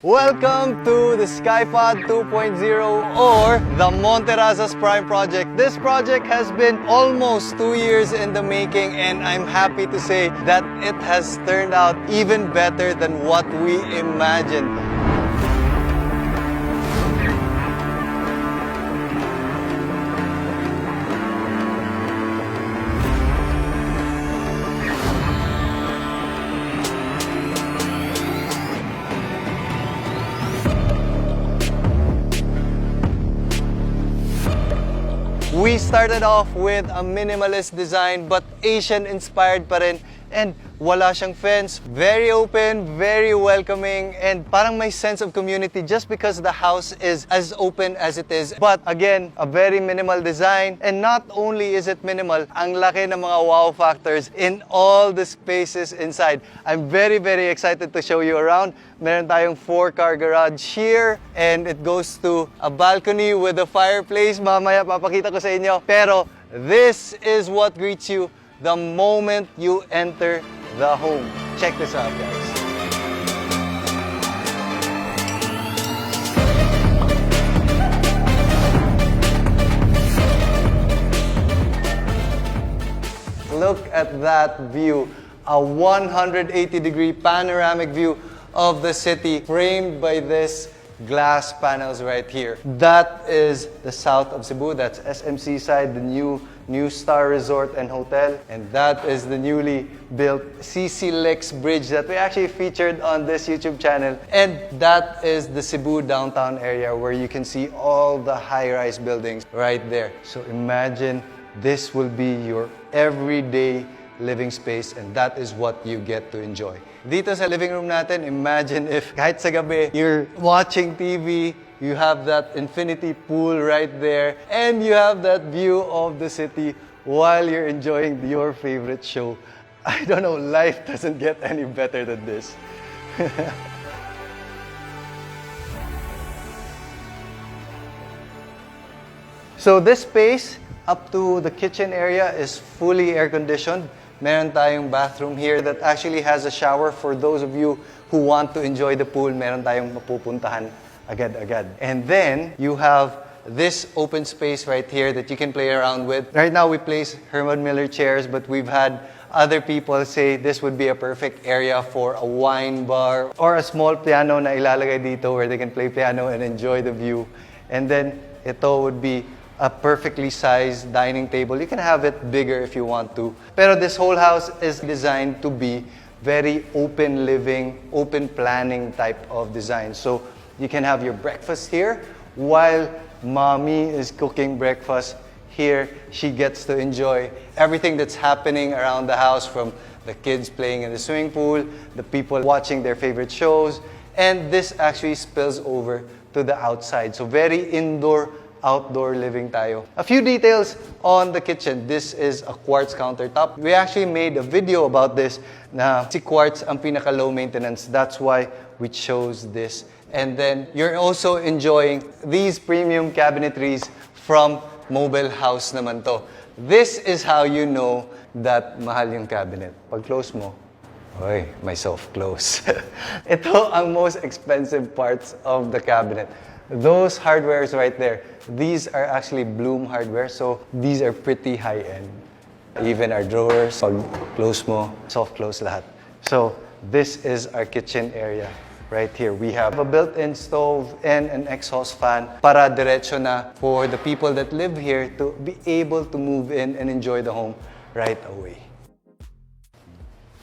Welcome to the Skypod 2.0 or the Monterrazas Prime project. This project has been almost 2 years in the making, and I'm happy to say that it has turned out even better than what we imagined. We started off with a minimalist design but Asian-inspired pa rin, and wala siyang fence. Very open, very welcoming, and parang may sense of community just because the house is as open as it is. But again, a very minimal design, and not only is it minimal, ang laki ng mga wow factors in all the spaces inside. I'm very excited to show you around. Meron tayong 4-car garage here, and it goes to a balcony with a fireplace. Mamaya papakita ko sa inyo. Pero this is what greets you the moment you enter the home. Check this out, guys. Look at that view. A 180-degree panoramic view of the city framed by this glass panels right here. That is the south of Cebu. That's SMC side, the new Star Resort and Hotel. And that is the newly built CC Lex Bridge that we actually featured on this YouTube channel. And that is the Cebu downtown area where you can see all the high-rise buildings right there. So imagine this will be your everyday living space, and that is what you get to enjoy. Dito sa living room natin, imagine if kahit sa gabi, you're watching TV, you have that infinity pool right there, and you have that view of the city while you're enjoying your favorite show. I don't know, life doesn't get any better than this. So this space, up to the kitchen area, is fully air-conditioned. Meron tayong bathroom here that actually has a shower for those of you who want to enjoy the pool. Meron tayong mapupuntahan agad-agad. And then, you have this open space right here that you can play around with. Right now, we place Herman Miller chairs, but we've had other people say this would be a perfect area for a wine bar or a small piano na ilalagay dito where they can play piano and enjoy the view. And then, ito would be a perfectly sized dining table. You can have it bigger if you want to. Pero this whole house is designed to be very open living, open planning type of design. So you can have your breakfast here while mommy is cooking breakfast here. She gets to enjoy everything that's happening around the house, from the kids playing in the swimming pool, the people watching their favorite shows, and this actually spills over to the outside. So very outdoor living tayo. A few details on the kitchen. This is a quartz countertop. We actually made a video about this na si quartz ang pinaka low maintenance. That's why we chose this. And then you're also enjoying these premium cabinetries from Mobile House naman to. This is how you know that mahal yung cabinet. Pag close mo, oy, myself close. Ito ang most expensive parts of the cabinet. Those hardwares right there, these are actually Bloom hardware, so these are pretty high-end. Even our drawers, pag close mo, soft close lahat. So this is our kitchen area right here. We have a built-in stove and an exhaust fan para diretso na for the people that live here to be able to move in and enjoy the home right away.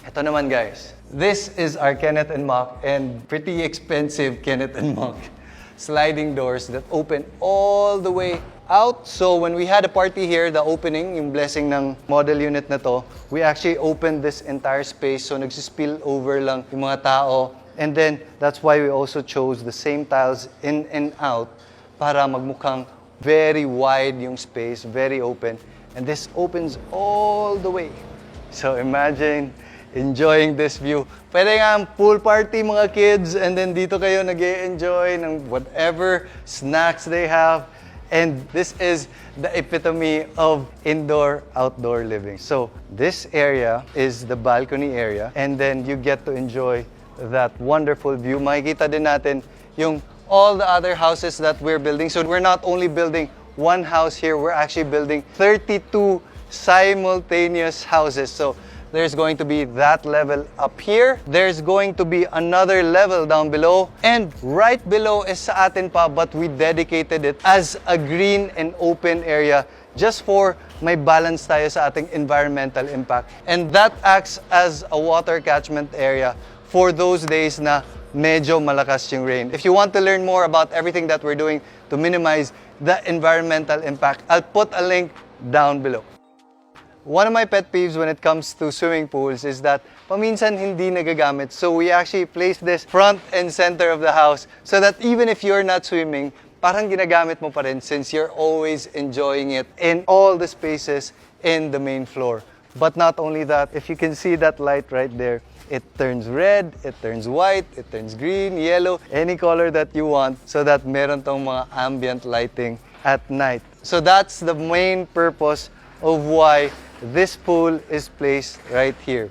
Ito naman, guys. This is our Kenneth and Mock, and pretty expensive Kenneth and Mock sliding doors that open all the way out. So when we had a party here, the opening, yung blessing ng model unit na to, we actually opened this entire space, so nagsispill over lang yung mga tao. And then, that's why we also chose the same tiles in and out para magmukhang very wide yung space, very open. And this opens all the way. So imagine enjoying this view. Pwede nga pool party mga kids, and then dito kayo nag-e-enjoy ng whatever snacks they have. And this is the epitome of indoor-outdoor living. So this area is the balcony area, and then you get to enjoy that wonderful view. Makikita din natin yung all the other houses that we're building. So we're not only building one house here, we're actually building 32 simultaneous houses. So there's going to be that level up here. There's going to be another level down below. And right below is sa atin pa, but we dedicated it as a green and open area just for may balance tayo sa ating environmental impact. And that acts as a water catchment area for those days na medyo malakas yung rain. If you want to learn more about everything that we're doing to minimize the environmental impact, I'll put a link down below. One of my pet peeves when it comes to swimming pools is that paminsan hindi nagagamit. So we actually place this front and center of the house so that even if you're not swimming, parang ginagamit mo pa rin since you're always enjoying it in all the spaces in the main floor. But not only that, if you can see that light right there, it turns red, it turns white, it turns green, yellow, any color that you want so that meron tong mga ambient lighting at night. So that's the main purpose of why this pool is placed right here.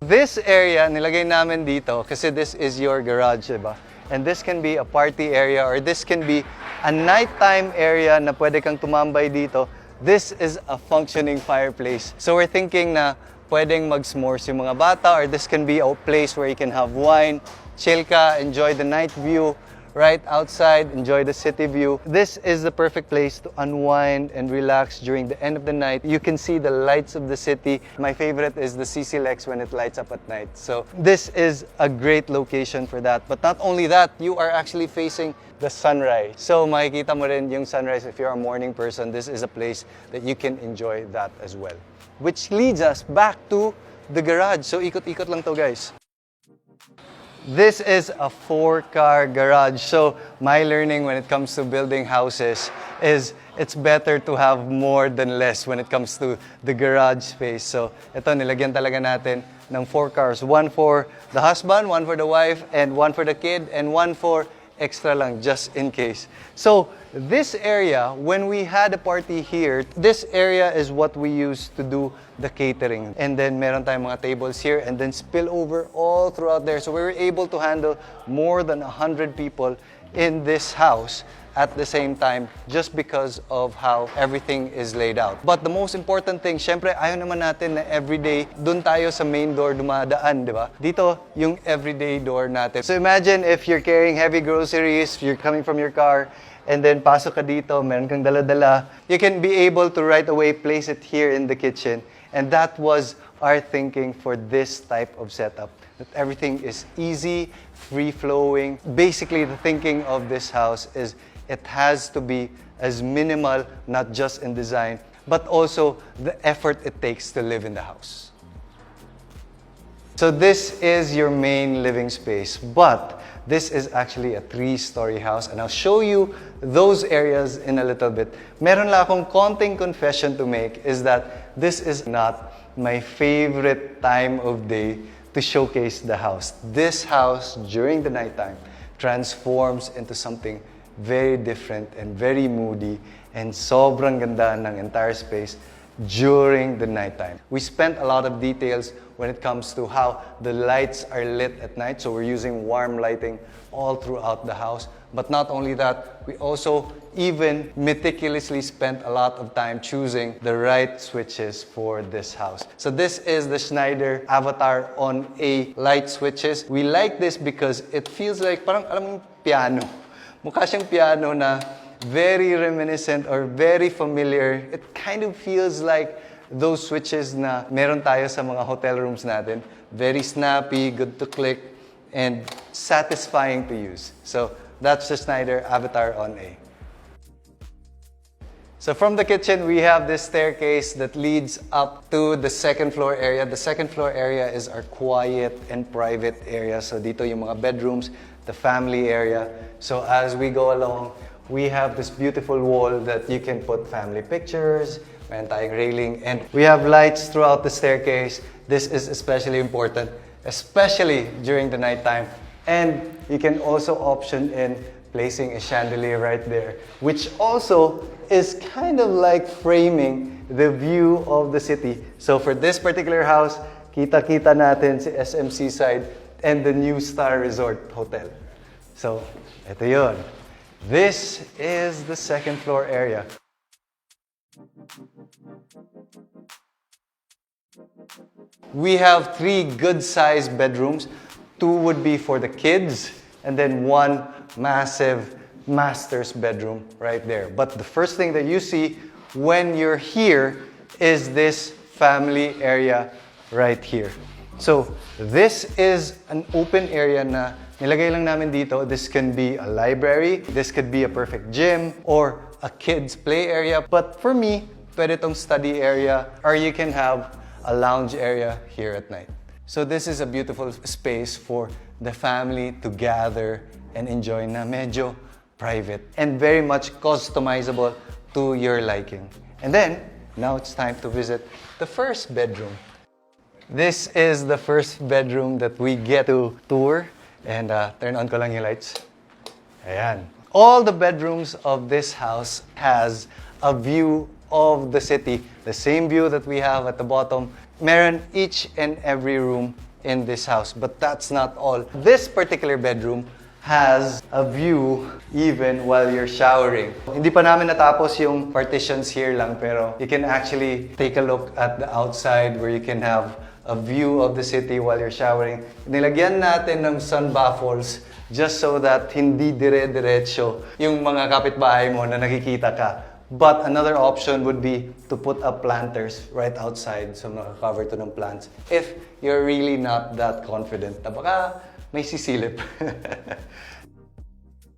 This area, nilagay namin dito kasi this is your garage, diba? And this can be a party area or this can be a nighttime area na pwede kang tumambay dito. This is a functioning fireplace. So we're thinking na pwedeng mag-s'mores yung mga bata or this can be a place where you can have wine, chill ka, enjoy the night view, right outside, enjoy the city view. This is the perfect place to unwind and relax during the end of the night. You can see the lights of the city. My favorite is the CC Lex when it lights up at night. So this is a great location for that. But not only that, you are actually facing the sunrise. So makikita mo rin yung sunrise if you're a morning person. This is a place that you can enjoy that as well. Which leads us back to the garage. So ikot-ikot lang to, guys. This is a 4-car garage. So my learning when it comes to building houses is it's better to have more than less when it comes to the garage space. So ito, nilagyan talaga natin ng 4 cars. One for the husband, one for the wife, and one for the kid, and one for extra lang, just in case. So this area, when we had a party here, this area is what we use to do the catering. And then meron tayong mga tables here and then spill over all throughout there. So we were able to handle more than 100 people in this house at the same time just because of how everything is laid out. But the most important thing, syempre ayaw naman natin na everyday dun tayo sa main door dumadaan, di ba? Dito yung everyday door natin. So imagine if you're carrying heavy groceries, you're coming from your car, and then pasok ka dito, meron kang dala-dala, you can be able to right away place it here in the kitchen. And that was our thinking for this type of setup. That everything is easy, free-flowing. Basically, the thinking of this house is it has to be as minimal, not just in design, but also the effort it takes to live in the house. So this is your main living space, but this is actually a 3-story house, and I'll show you those areas in a little bit. Meron lang akong konting confession to make is that this is not my favorite time of day to showcase the house. This house, during the nighttime, transforms into something very different and very moody, and sobrang ganda ng entire space during the nighttime. We spent a lot of details when it comes to how the lights are lit at night. So we're using warm lighting all throughout the house. But not only that, we also even meticulously spent a lot of time choosing the right switches for this house. So this is the Schneider Avatar on A light switches. We like this because it feels like parang alam mo piano. Mukha siyang piano na very reminiscent or very familiar. It kind of feels like those switches na meron tayo sa mga hotel rooms natin. Very snappy, good to click, and satisfying to use. So that's the Schneider Avatar on A. So from the kitchen, we have this staircase that leads up to the second floor area. The second floor area is our quiet and private area. So dito yung mga bedrooms, the family area. So as we go along, we have this beautiful wall that you can put family pictures, meron tayong railing, and we have lights throughout the staircase. This is especially important, especially during the nighttime. And you can also option in placing a chandelier right there, which also is kind of like framing the view of the city. So for this particular house, kita-kita natin si SM Seaside and the New Star Resort Hotel. So, ito yun. This is the second floor area. We have 3 good-sized bedrooms. 2 would be for the kids, and then 1 massive master's bedroom right there. But the first thing that you see when you're here is this family area right here. So, this is an open area na nilagay lang namin dito. This can be a library, this could be a perfect gym, or a kids play area. But for me, pwede tong study area, or you can have a lounge area here at night. So this is a beautiful space for the family to gather and enjoy na medyo private and very much customizable to your liking. And then, now it's time to visit the first bedroom. This is the first bedroom that we get to tour. And turn on ko lang yung lights. Ayan. All the bedrooms of this house has a view of the city. The same view that we have at the bottom. Meron each and every room in this house. But that's not all. This particular bedroom has a view even while you're showering. Hindi pa namin natapos yung partitions here lang, pero you can actually take a look at the outside where you can have a view of the city while you're showering. Nilagyan natin ng sun baffles just so that hindi dire-diretso yung mga kapitbahay mo na nakikita ka. But another option would be to put up planters right outside so maka-cover to ng plants if you're really not that confident na baka may sisilip.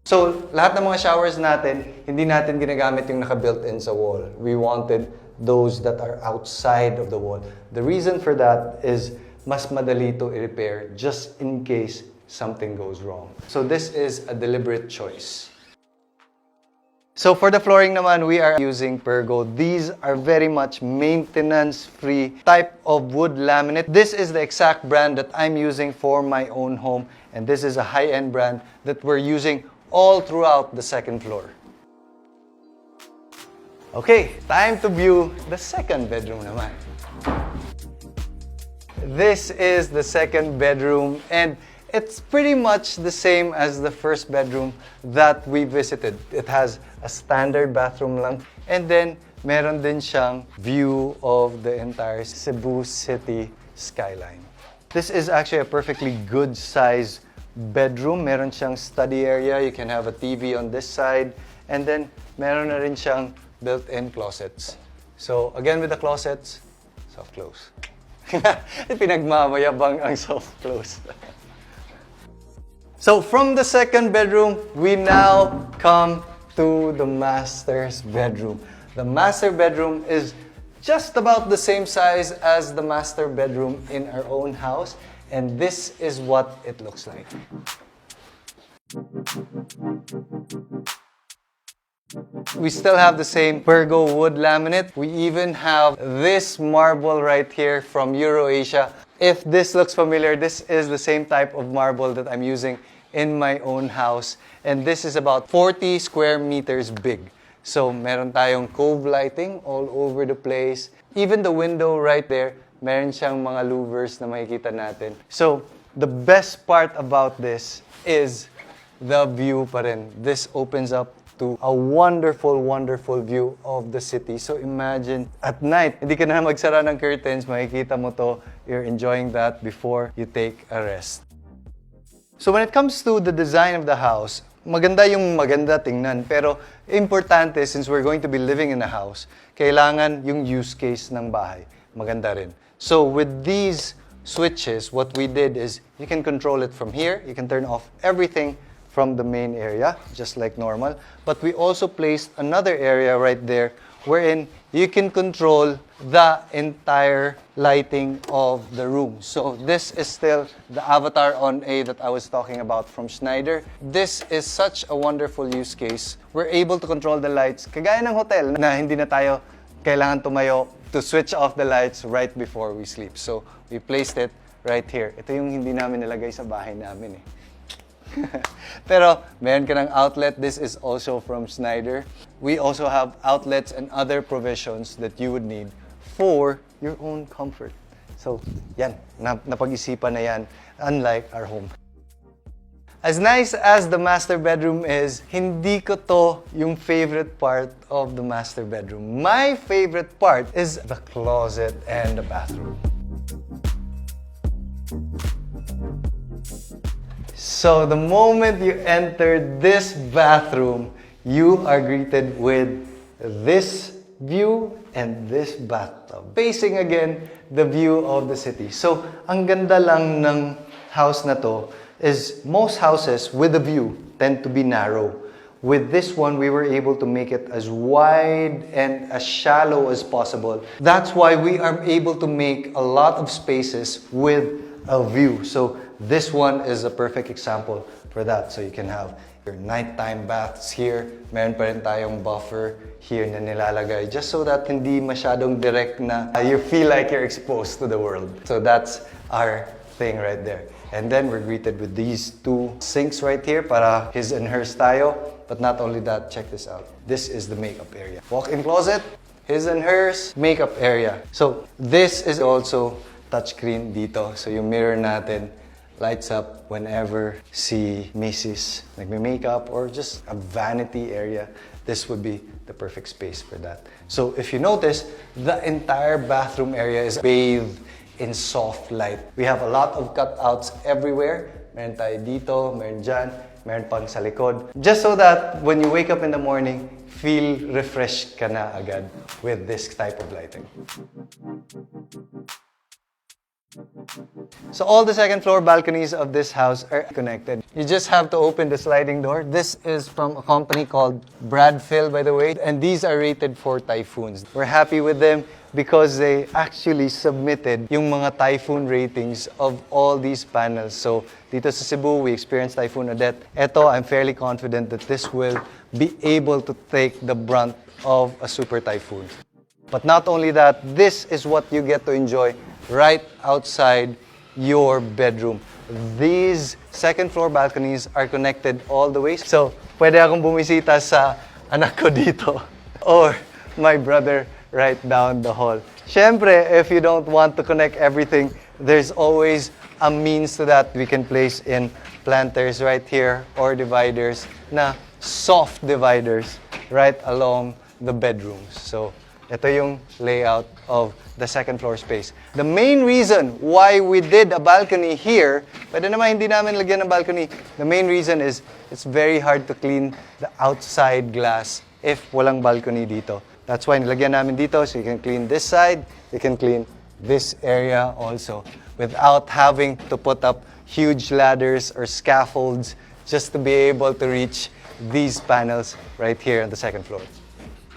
So, lahat ng mga showers natin, hindi natin ginagamit yung naka-built-in sa wall. We wanted those that are outside of the wall. The reason for that is mas madali to i-repair just in case something goes wrong. So this is a deliberate choice. So for the flooring naman, we are using Pergo. These are very much maintenance-free type of wood laminate. This is the exact brand that I'm using for my own home. And this is a high-end brand that we're using all throughout the second floor. Okay, time to view the second bedroom naman. This is the second bedroom and it's pretty much the same as the first bedroom that we visited. It has a standard bathroom lang and then meron din siyang view of the entire Cebu city skyline. This is actually a perfectly good size bedroom. Meron siyang study area. You can have a TV on this side and then meron na rin siyang built-in closets. So again with the closets, soft close. Pinagmamayabang ang soft close. So from the second bedroom, we now come to the master's bedroom. The master bedroom is just about the same size as the master bedroom in our own house, and this is what it looks like. We still have the same Pergo wood laminate. We even have this marble right here from Eurasia. If this looks familiar, this is the same type of marble that I'm using in my own house. And this is about 40 square meters big. So meron tayong cove lighting all over the place. Even the window right there, meron siyang mga louvers na makikita natin. So the best part about this is the view pa rin. This opens up to a wonderful, wonderful view of the city. So imagine, at night, hindi ka na magsara ng curtains, makikita mo to, you're enjoying that before you take a rest. So when it comes to the design of the house, maganda yung maganda tingnan, pero importante, since we're going to be living in a house, kailangan yung use case ng bahay, maganda rin. So with these switches, what we did is, you can control it from here, you can turn off everything from the main area, just like normal. But we also placed another area right there wherein you can control the entire lighting of the room. So this is still the Avatar on A that I was talking about from Schneider. This is such a wonderful use case. We're able to control the lights, kagaya ng hotel na hindi na tayo kailangan tumayo to switch off the lights right before we sleep. So we placed it right here. Ito yung hindi namin nilagay sa bahay namin eh. Pero meron ka ng outlet. This is also from Schneider. We also have outlets and other provisions that you would need for your own comfort. So, yan. Napag-isipan na yan, unlike our home. As nice as the master bedroom is, hindi ko to yung favorite part of the master bedroom. My favorite part is the closet and the bathroom. So the moment you enter this bathroom, you are greeted with this view and this bathtub. Facing again the view of the city. So ang ganda lang ng house na to is most houses with a view tend to be narrow. With this one, we were able to make it as wide and as shallow as possible. That's why we are able to make a lot of spaces with a view. So this one is a perfect example for that. So you can have your nighttime baths here. Meron pa rin tayong buffer here na nilalagay just so that hindi masyadong direct na you feel like you're exposed to the world. So that's our thing right there. And then we're greeted with these two sinks right here para his and hers tayo. But not only that, check this out. This is the makeup area. Walk-in closet, his and hers, makeup area. So this is also touchscreen dito. So yung mirror natin lights up whenever si Mrs. nagme-makeup or just a vanity area. This would be the perfect space for that. So if you notice, the entire bathroom area is bathed in soft light. We have a lot of cutouts everywhere. Meron tayo dito, meron dyan, meron pang sa likod. Just so that when you wake up in the morning, feel refreshed ka na agad with this type of lighting. So all the second floor balconies of this house are connected. You just have to open the sliding door. This is from a company called Bradfield, by the way, and these are rated for typhoons. We're happy with them because they actually submitted yung mga typhoon ratings of all these panels. So dito sa Cebu, we experienced Typhoon Odette. Ito, I'm fairly confident that this will be able to take the brunt of a super typhoon. But not only that, this is what you get to enjoy right outside your bedroom. These second floor balconies are connected all the way. So, pwede akong bumisita sa anak ko dito or my brother right down the hall. Syempre, if you don't want to connect everything, there's always a means to that. We can place in planters right here or dividers na soft dividers right along the bedrooms. So, ito yung layout of the second floor space. The main reason why we did a balcony here, pwede naman hindi namin lagyan ng balcony, the main reason is it's very hard to clean the outside glass if walang balcony dito. That's why nilagyan namin dito so you can clean this side, you can clean this area also without having to put up huge ladders or scaffolds just to be able to reach these panels right here on the second floor.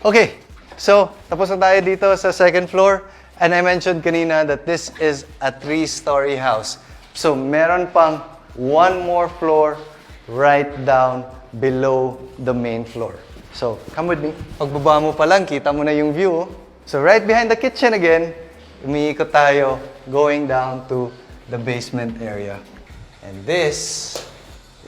Okay. So, tapos na tayo dito sa second floor. And I mentioned kanina that this is a 3-story house. So, meron pang one more floor right down below the main floor. So, come with me. Pagbaba mo pa lang, kita mo na yung view. So, right behind the kitchen again, umiikot tayo going down to the basement area. And this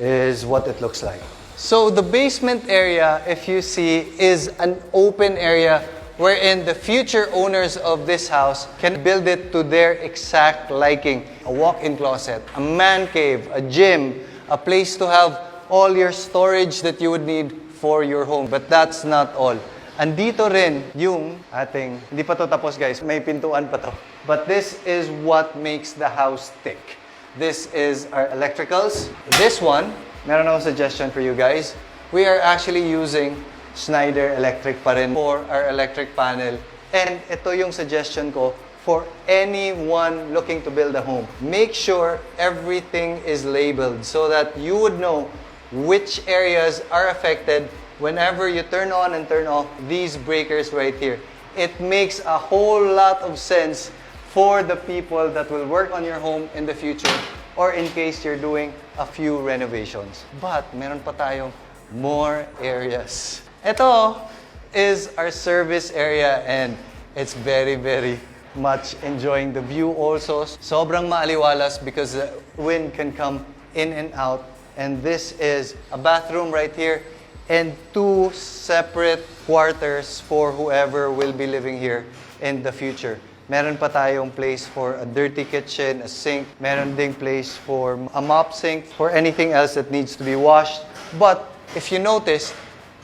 is what it looks like. So the basement area, if you see, is an open area wherein the future owners of this house can build it to their exact liking. A walk-in closet, a man cave, a gym, a place to have all your storage that you would need for your home. But that's not all. Andito rin yung ating, hindi pa to tapos guys, may pintuan pa to. But this is what makes the house tick. This is our electricals. This one, meron akong suggestion for you guys. We are actually using Schneider Electric pa rin for our electric panel. And ito yung suggestion ko for anyone looking to build a home. Make sure everything is labeled so that you would know which areas are affected whenever you turn on and turn off these breakers right here. It makes a whole lot of sense for the people that will work on your home in the future or in case you're doing a few renovations. But meron pa tayong more areas. Ito is our service area and it's very, very much enjoying the view also. Sobrang maaliwalas because the wind can come in and out. And this is a bathroom right here and 2 separate quarters for whoever will be living here in the future. Meron pa tayong place for a dirty kitchen, a sink. Meron ding place for a mop sink, for anything else that needs to be washed. But if you notice,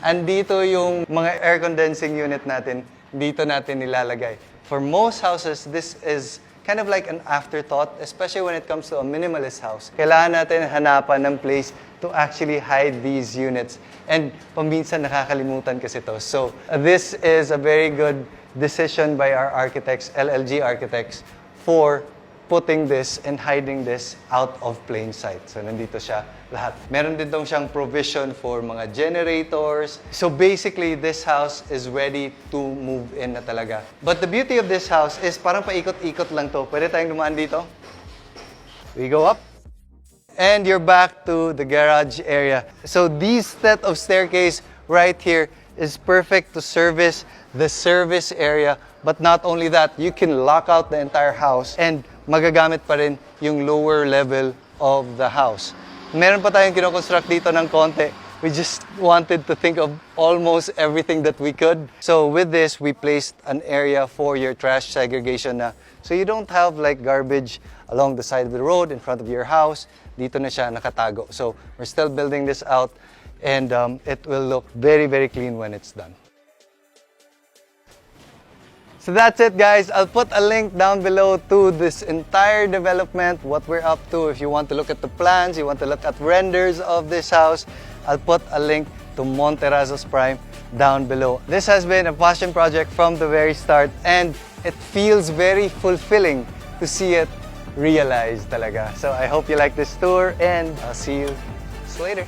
andito yung mga air condensing unit natin, dito natin nilalagay. For most houses, this is kind of like an afterthought, especially when it comes to a minimalist house. Kailangan natin hanapan ng place to actually hide these units. And paminsan nakakalimutan kasi to. So this is a very good decision by our architects, LLG architects, for putting this and hiding this out of plain sight. So nandito siya lahat. Meron din siyang provision for mga generators. So basically, this house is ready to move in na talaga. But the beauty of this house is parang paikot-ikot lang to. Pwede tayong dumaan dito. We go up. And you're back to the garage area. So this set of staircase right here is perfect to service the service area. But not only that, you can lock out the entire house and magagamit pa rin yung lower level of the house. Meron pa tayong kinoconstruct dito ng konti. We just wanted to think of almost everything that we could. So with this, we placed an area for your trash segregation na. So you don't have like garbage along the side of the road in front of your house. Dito na siya nakatago. So we're still building this out and it will look very, very clean when it's done. So that's it, guys. I'll put a link down below to this entire development, what we're up to. If you want to look at the plans, you want to look at renders of this house, I'll put a link to Monterrazas Prime down below. This has been a passion project from the very start, and it feels very fulfilling to see it realized talaga. So I hope you like this tour, and I'll see you later.